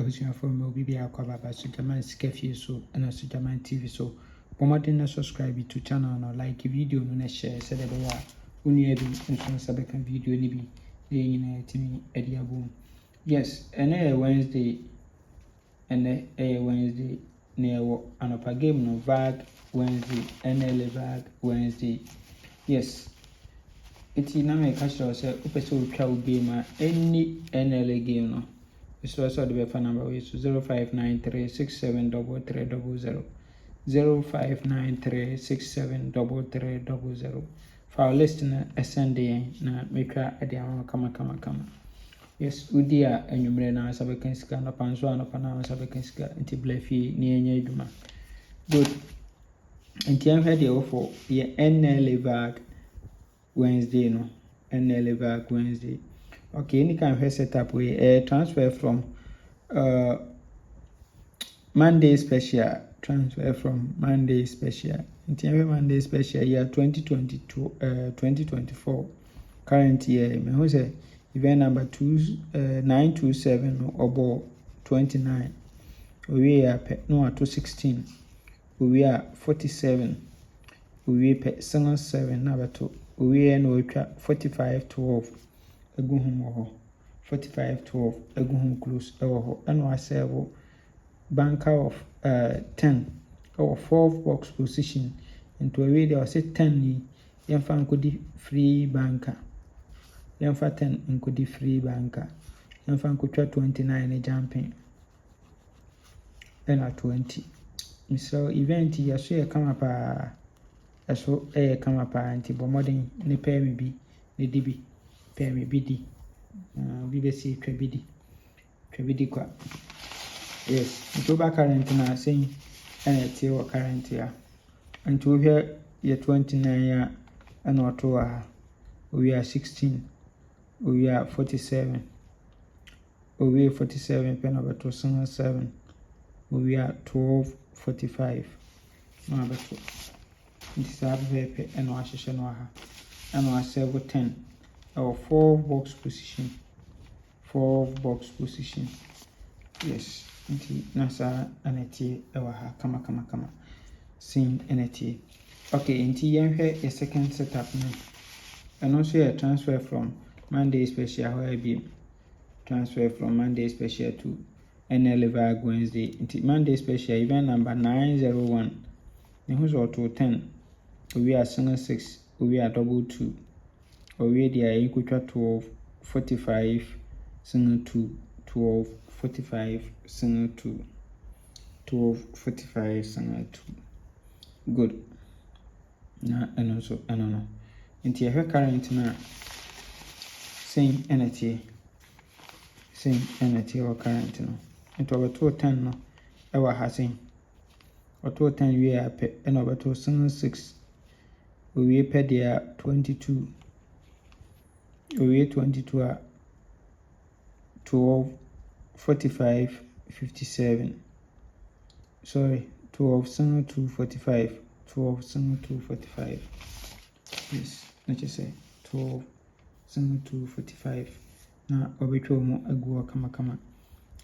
abusia for me obi bia kwa baba so German Skefi so and so German TV so pomodin na subscribe to channel no like video no na share say dey ya unu abi nso sabe kan video ni bi dey nyina timi edi abom. Yes, Wednesday Wednesday na wo anopa game no Vag Wednesday Nla Vag Wednesday. Yes, iti na me catch you say upese utwa wo game any NLA game no. So also the phone number is 0593673300 0593673300. For our listener SND na mekra ade am kama. Yes, udia enyumre na sabekan sika na panso na pana sabekan sika nti blafi ni enya eduma. Good. Nti am head here for ye Nla Vag Wednesday no. Nla Vag Wednesday. Okay, any kind of setup we transfer from Monday special, transfer from Monday special. Nti Monday special year 2022 2024 current year me who say event number 927 obo 29. We are no at 16. We are 47. We pe 7 number 2. We are no 45-12. Eguhum 45-12 eguhum close ewo and was serve banker of 10 or 4 box position into a way they say 10 ni yemfa nkodi free banker yemfa 10 nkodi free banker yemfa nkotwa 29 jumping and 20 so event ya so kama pa eso kama pa anti bomodin ne pay me bi ne dibi pay me bi di BBC twabidi kwa. Yes, October current na saying and a current year until here year 29 year and October we are 16, we are 47, we are 47 pen over 207, we are 12:45. No other two. This is very and Washington and was 10 or 4 box position. 4 box position. Yes, nti nasa aneti ewa ha kama sing aneti. Okay, nti yenhwe a second setup no. And also a transfer from Monday special where be transfer from Monday special to Nla Vag Wednesday. Nti Monday special event number 901. Ne who's auto 10. We are single 6, we are double 2. We are equal to 12:45 single 2 12:45 single 2 12:45 single 2. Good. Na and also I don't know. Into her current na same energy or current no. Into over 210 no. Ewa hasing. Or 210 we are pe and over 2 single 6. We pay there 22. We 22 are 12:45:57. Sorry, 12 single 2:45. 12 single 2:45. Yes, let's just say 12 single 2:45. Now, obetro mo agu kama.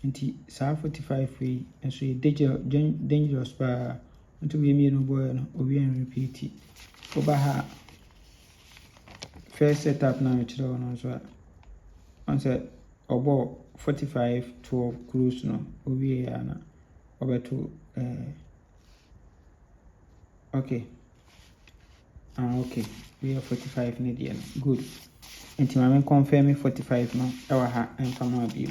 Nti sa 45 we and so dangerous ba until we me no boy no obi and repeat. Oba first setup na me chiro no so answer obo 45-12 cruise no obi ya na obeto okay okay we are 45 ne dia good enti ma men confirm 45 no ewa ha emfa no abi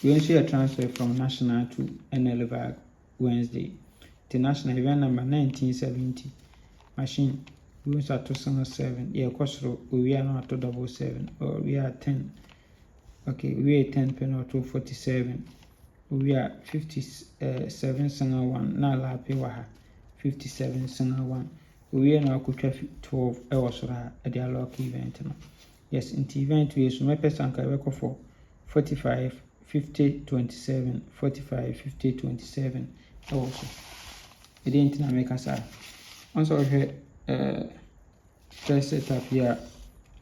we want to transfer from national to Nla Vag Wednesday. The national event number 1970 machine we want to 7 yeah kosro we are not to 7 or we are 10. Okay, we are 10 pen or 247. We are 57 single 1 na la pe wa ha 57 single 1. We are now could 12 hours at the lock event no. Yes, in the event we so my person can work for 45 50 27 45 50 27 also. It didn't make us also first setup here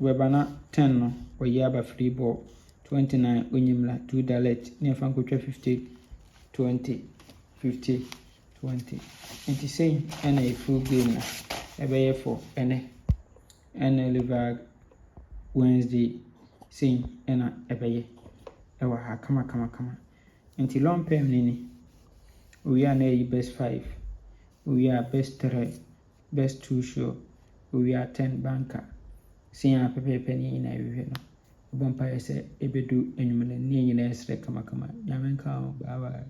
webana 10 no or yaba free ball 29 onyimla 2 dalet ne fa nkotwa 50 20 50 20 nti sei ena e full game na ebeye for ene Nla Vag Wednesday sei ena ebeye ewa ha kama nti long term ni we are na best 5 we are best 3 best 2 sure we are 10 banker sei a pepepe ni na wiwe no bompa ese ebedu enyumene ni nyina esre kama nyamenka bye bye